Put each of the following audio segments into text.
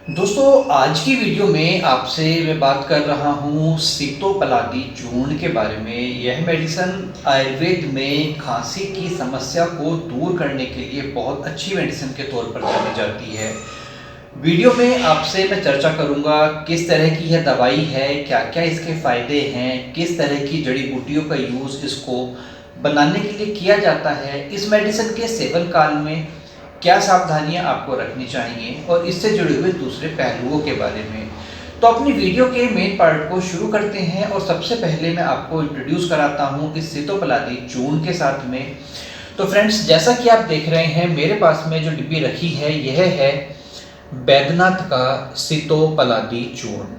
दोस्तों, आज की वीडियो में आपसे मैं बात कर रहा हूँ सीतोपलादी चूर्ण के बारे में। यह मेडिसिन आयुर्वेद में खांसी की समस्या को दूर करने के लिए बहुत अच्छी मेडिसिन के तौर पर जानी जाती है। वीडियो में आपसे मैं चर्चा करूँगा किस तरह की यह दवाई है, क्या क्या इसके फ़ायदे हैं, किस तरह की जड़ी बूटियों का यूज़ इसको बनाने के लिए किया जाता है, इस मेडिसिन के सेवन काल में क्या सावधानियां आपको रखनी चाहिए और इससे जुड़े हुए दूसरे पहलुओं के बारे में। तो अपनी वीडियो के मेन पार्ट को शुरू करते हैं और सबसे पहले मैं आपको इंट्रोड्यूस कराता हूं इस सीतोपलादी चूर्ण के साथ में। तो फ्रेंड्स, जैसा कि आप देख रहे हैं मेरे पास में जो डिब्बी रखी है यह है बैद्यनाथ का सीतोपलादी चूर्ण।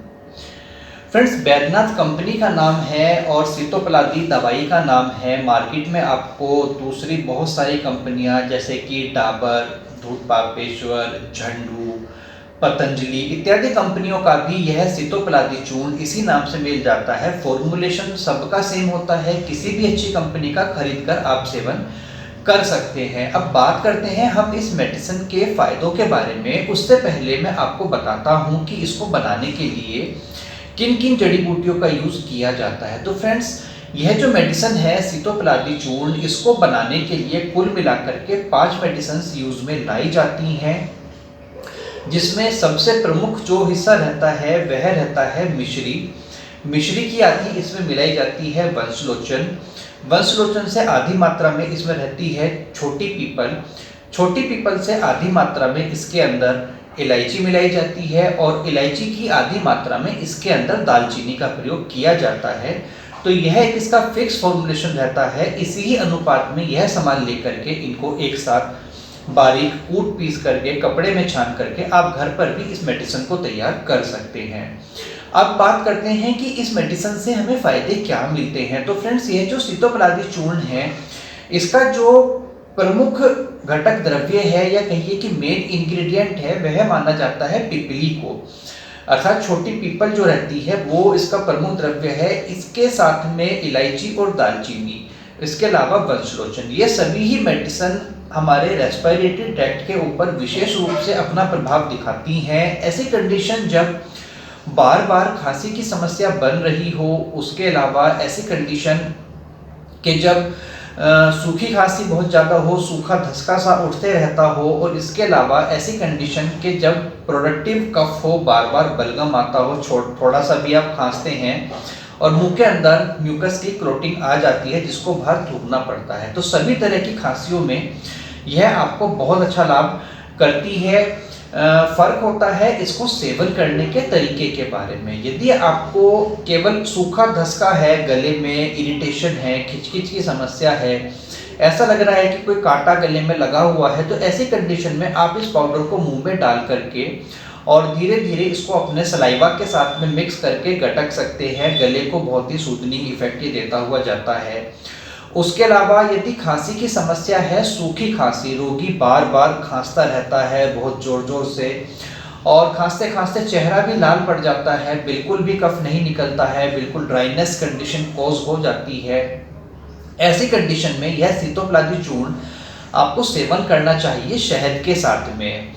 फ्रेंड्स, बैद्यनाथ कंपनी का नाम है और सीतोपलादी दवाई का नाम है। मार्केट में आपको दूसरी बहुत सारी कंपनियां जैसे कि डाबर, धूत पापेश्वर, झंडू, पतंजलि इत्यादि कंपनियों का भी यह सीतोपलादी चूर्ण इसी नाम से मिल जाता है। फॉर्मूलेशन सबका सेम होता है, किसी भी अच्छी कंपनी का खरीद कर आप सेवन कर सकते हैं। अब बात करते हैं हम इस मेडिसिन के फायदों के बारे में। उससे पहले मैं आपको बताता हूं कि इसको बनाने के लिए किन किन जड़ी बूटियों का यूज किया जाता है। तो फ्रेंड्स, यह जो मेडिसिन है सीतोपलादी चूर्ण, इसको बनाने के लिए कुल मिलाकर के 5 मेडिसिन यूज में लाई जाती हैं, जिसमें सबसे प्रमुख जो हिस्सा रहता है वह रहता है मिश्री। मिश्री की आधी इसमें मिलाई जाती है वंशलोचन। वंशलोचन से आधी मात्रा में इसमें रहती है छोटी पीपल। छोटी पीपल से आधी मात्रा में इसके अंदर इलायची मिलाई जाती है और इलायची की आधी मात्रा में इसके अंदर दालचीनी का प्रयोग किया जाता है। तो यह एक इसका फिक्स फॉर्मूलेशन रहता है। इसी ही अनुपात में यह सामान लेकर के इनको एक साथ बारीक कूट पीस करके कपड़े में छान करके आप घर पर भी इस मेडिसिन को तैयार कर सकते हैं। अब बात करते हैं कि इस मेडिसिन से हमें फायदे क्या मिलते हैं। तो फ्रेंड्स, ये जो सीतोपलादी चूर्ण है, इसका जो प्रमुख घटक द्रव्य है या कहिए कि मेन इंग्रेडिएंट है वह माना जाता है पिपली को, अर्थात छोटी पीपल जो रहती है वो इसका प्रमुख द्रव्य है। इसके साथ में इलायची और दालचीनी, इसके अलावा वंशलोचन, ये सभी ही मेडिसिन हमारे रेस्पिरेटरी ट्रैक्ट के ऊपर विशेष रूप से अपना प्रभाव दिखाती हैं। ऐसी कंडीशन जब बार बार खांसी की समस्या बन रही हो, उसके अलावा ऐसी कंडीशन कि जब सूखी खांसी बहुत ज़्यादा हो, सूखा धसका सा उठते रहता हो, और इसके अलावा ऐसी कंडीशन कि जब प्रोडक्टिव कफ हो, बार बार बलगम आता हो, थोड़ा सा भी आप खांसते हैं और मुंह के अंदर म्यूकस की क्लोटिंग आ जाती है जिसको बाहर थूकना पड़ता है, तो सभी तरह की खांसियों में यह आपको बहुत अच्छा लाभ करती है। फर्क होता है इसको सेवन करने के तरीके के बारे में। यदि आपको केवल सूखा धसका है, गले में इरिटेशन है, खिचखिच की समस्या है, ऐसा लग रहा है कि कोई कांटा गले में लगा हुआ है, तो ऐसी कंडीशन में आप इस पाउडर को मुंह में डाल करके और धीरे धीरे इसको अपने सलाइवा के साथ में मिक्स करके गटक सकते हैं। गले को बहुत ही सूदनिंग इफेक्ट ये देता हुआ जाता है। उसके अलावा यदि खांसी की समस्या है, सूखी खांसी, रोगी बार बार खांसता रहता है बहुत जोर जोर से और खांसते खांसते चेहरा भी लाल पड़ जाता है, बिल्कुल भी कफ नहीं निकलता है, बिल्कुल ड्राइनेस कंडीशन कॉज हो जाती है, ऐसी कंडीशन में यह सीतोपलादी चूर्ण आपको सेवन करना चाहिए शहद के साथ में।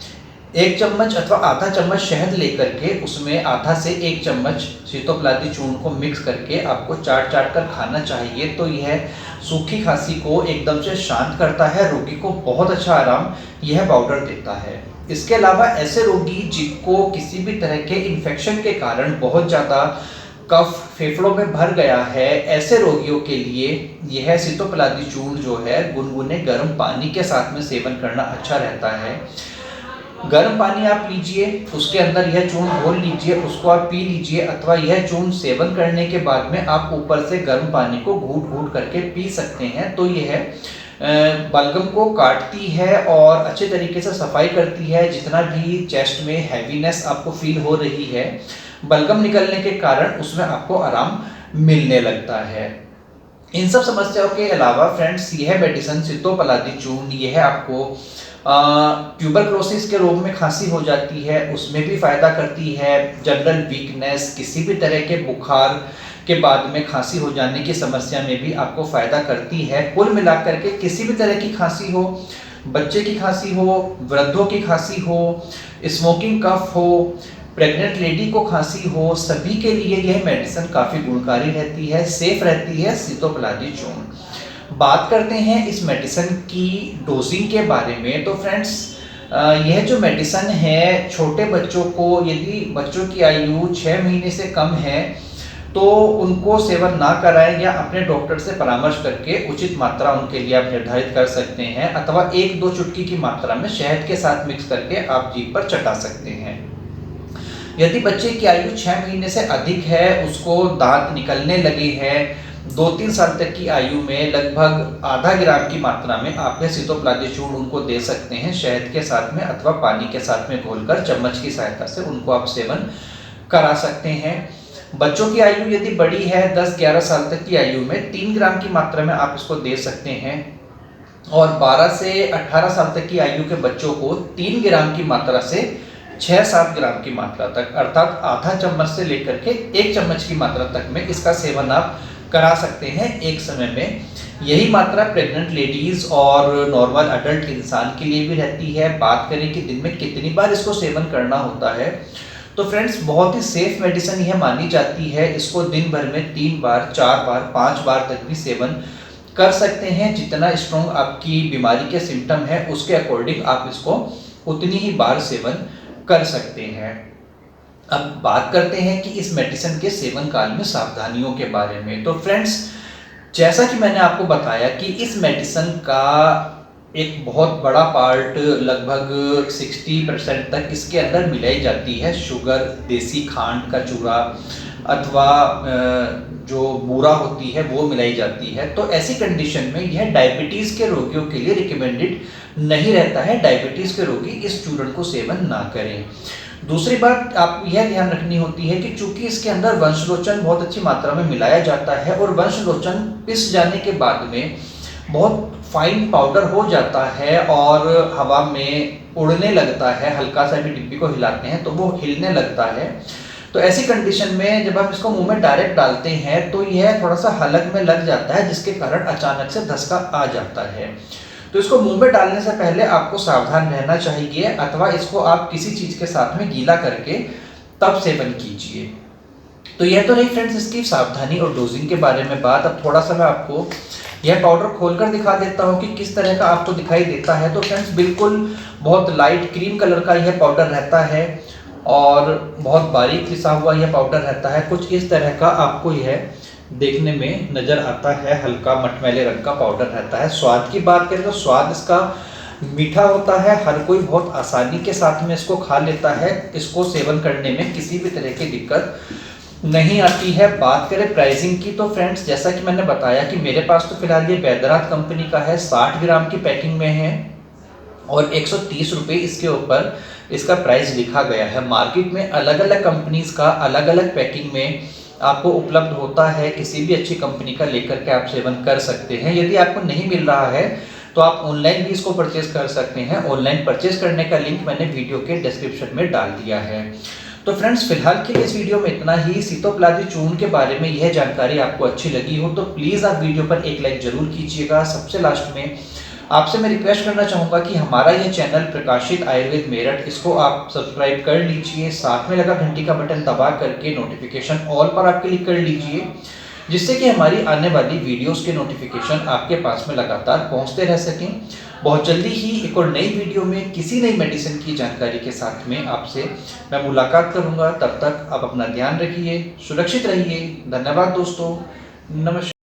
1 चम्मच अथवा आधा चम्मच शहद लेकर के उसमें आधा से 1 चम्मच सीतोपलादी चूर्ण को मिक्स करके आपको चाट चाट कर खाना चाहिए। तो यह सूखी खांसी को एकदम से शांत करता है, रोगी को बहुत अच्छा आराम यह पाउडर देता है। इसके अलावा ऐसे रोगी जिनको किसी भी तरह के इन्फेक्शन के कारण बहुत ज़्यादा कफ फेफड़ों में भर गया है, ऐसे रोगियों के लिए यह सीतोपलादी चूर्ण जो है गुनगुने गर्म पानी के साथ में सेवन करना अच्छा रहता है। गर्म पानी आप लीजिए, उसके अंदर यह चूर्ण घोल लीजिए, उसको आप पी लीजिए, अथवा यह चूर्ण सेवन करने के बाद में आप ऊपर से गर्म पानी को घूट घूट करके पी सकते हैं। तो यह बलगम को काटती है और अच्छे तरीके से सफाई करती है। जितना भी चेस्ट में हैवीनेस आपको फील हो रही है, बलगम निकलने के कारण उसमें आपको आराम मिलने लगता है। इन सब समस्याओं के अलावा फ्रेंड्स, यह मेडिसिन सीतोपलादी चूर्ण यह आपको ट्यूबरक्लोसिस के रोग में खांसी हो जाती है उसमें भी फायदा करती है। जनरल वीकनेस, किसी भी तरह के बुखार के बाद में खांसी हो जाने की समस्या में भी आपको फायदा करती है। कुल मिलाकर के किसी भी तरह की खांसी हो, बच्चे की खांसी हो, वृद्धों की खांसी हो, स्मोकिंग कफ हो, प्रेग्नेंट लेडी को खांसी हो, सभी के लिए यह मेडिसिन काफ़ी गुणकारी रहती है, सेफ रहती है सितोपलादी चूर्ण। बात करते हैं इस मेडिसिन की डोजिंग के बारे में। तो फ्रेंड्स, यह जो मेडिसिन है छोटे बच्चों को, यदि बच्चों की आयु 6 महीने से कम है तो उनको सेवन ना कराएं या अपने डॉक्टर से परामर्श करके उचित मात्रा उनके लिए आप निर्धारित कर सकते हैं, अथवा 1-2 चुटकी की मात्रा में शहद के साथ मिक्स करके आप जीभ पर चटा सकते हैं। यदि बच्चे की आयु 6 महीने से अधिक है, उसको दांत निकलने लगे हैं, 2-3 साल तक की आयु में लगभग आधा ग्राम की मात्रा में आप सितोपलादी चूर्ण उनको दे सकते हैं शहद के साथ में, अथवा पानी के साथ में घोलकर चम्मच की सहायता से उनको आप सेवन करा सकते हैं। बच्चों की आयु यदि बड़ी है, 10-11 साल तक की आयु में 3 ग्राम की मात्रा में आप इसको दे सकते हैं, और 12 से 18 साल तक की आयु के बच्चों को 3 ग्राम की मात्रा से 6-7 ग्राम की मात्रा तक, अर्थात आधा चम्मच से लेकर के 1 चम्मच की मात्रा तक में इसका सेवन आप करा सकते हैं एक समय में। यही मात्रा प्रेग्नेंट लेडीज और नॉर्मल अडल्ट इंसान के लिए भी रहती है। बात करें कि दिन में कितनी बार इसको सेवन करना होता है, तो फ्रेंड्स बहुत ही सेफ मेडिसिन यह मानी जाती है। इसको दिन भर में 3 बार, 4 बार, 5 बार तक भी सेवन कर सकते हैं। जितना स्ट्रॉन्ग आपकी बीमारी के सिम्टम है उसके अकॉर्डिंग आप इसको उतनी ही बार सेवन कर सकते हैं। अब बात करते हैं कि इस मेडिसिन के सेवन काल में सावधानियों के बारे में। तो फ्रेंड्स, जैसा कि मैंने आपको बताया कि इस मेडिसिन का एक बहुत बड़ा पार्ट, लगभग 60% तक इसके अंदर मिलाई जाती है शुगर, देसी खांड का चूरा अथवा जो बूरा होती है वो मिलाई जाती है। तो ऐसी कंडीशन में यह डायबिटीज़ के रोगियों के लिए रिकमेंडेड नहीं रहता है। डायबिटीज़ के रोगी इस चूर्ण को सेवन ना करें। दूसरी बात आप यह ध्यान रखनी होती है कि चूंकि इसके अंदर वंशलोचन बहुत अच्छी मात्रा में मिलाया जाता है और वंशलोचन पिस जाने के बाद में बहुत फाइन पाउडर हो जाता है और हवा में उड़ने लगता है, हल्का सा भी डिब्बी को हिलाते हैं तो वो हिलने लगता है। तो ऐसी कंडीशन में जब आप इसको मुंह में डायरेक्ट डालते हैं तो यह थोड़ा सा हलक में लग जाता है, जिसके कारण अचानक से धसका आ जाता है। तो इसको मुंह में डालने से पहले आपको सावधान रहना चाहिए, अथवा इसको आप किसी चीज़ के साथ में गीला करके तब सेवन कीजिए। तो यह तो नहीं फ्रेंड्स इसकी सावधानी और डोजिंग के बारे में बात। अब थोड़ा सा मैं आपको यह पाउडर खोलकर दिखा देता हूँ कि किस तरह का आपको दिखाई देता है। तो फ्रेंड्स, बिल्कुल बहुत लाइट क्रीम कलर का यह पाउडर रहता है और बहुत बारीक पिसा हुआ यह पाउडर रहता है। कुछ इस तरह का आपको यह देखने में नज़र आता है, हल्का मटमैले रंग का पाउडर रहता है। स्वाद की बात करें तो स्वाद इसका मीठा होता है, हर कोई बहुत आसानी के साथ में इसको खा लेता है। इसको सेवन करने में किसी भी तरह की दिक्कत नहीं आती है। बात करें प्राइसिंग की तो फ्रेंड्स, जैसा कि मैंने बताया कि मेरे पास तो फिलहाल ये वैद्यनाथ कंपनी का है, 60 ग्राम की पैकिंग में है और 130 रुपये इसके ऊपर इसका प्राइस लिखा गया है। मार्केट में अलग अलग कंपनीज का अलग अलग पैकिंग में आपको उपलब्ध होता है। किसी भी अच्छी कंपनी का लेकर के आप सेवन कर सकते हैं। यदि आपको नहीं मिल रहा है तो आप ऑनलाइन भी इसको परचेज कर सकते हैं। ऑनलाइन परचेज करने का लिंक मैंने वीडियो के डिस्क्रिप्शन में डाल दिया है। तो फ्रेंड्स, फिलहाल के लिए इस वीडियो में इतना ही। सितोपलादी चूर्ण के बारे में यह जानकारी आपको अच्छी लगी हो तो प्लीज़ आप वीडियो पर एक लाइक जरूर कीजिएगा। सबसे लास्ट में आपसे मैं रिक्वेस्ट करना चाहूँगा कि हमारा यह चैनल प्रकाशित आयुर्वेद मेरठ, इसको आप सब्सक्राइब कर लीजिए। साथ में लगा घंटी का बटन दबा करके नोटिफिकेशन ऑल पर आप क्लिक कर लीजिए, जिससे कि हमारी आने वाली वीडियोस के नोटिफिकेशन आपके पास में लगातार पहुंचते रह सकें। बहुत जल्दी ही एक और नई वीडियो में किसी नई मेडिसिन की जानकारी के साथ में आपसे मैं मुलाकात करूंगा। तब तक आप अपना ध्यान रखिए, सुरक्षित रहिए। धन्यवाद दोस्तों, नमस्कार।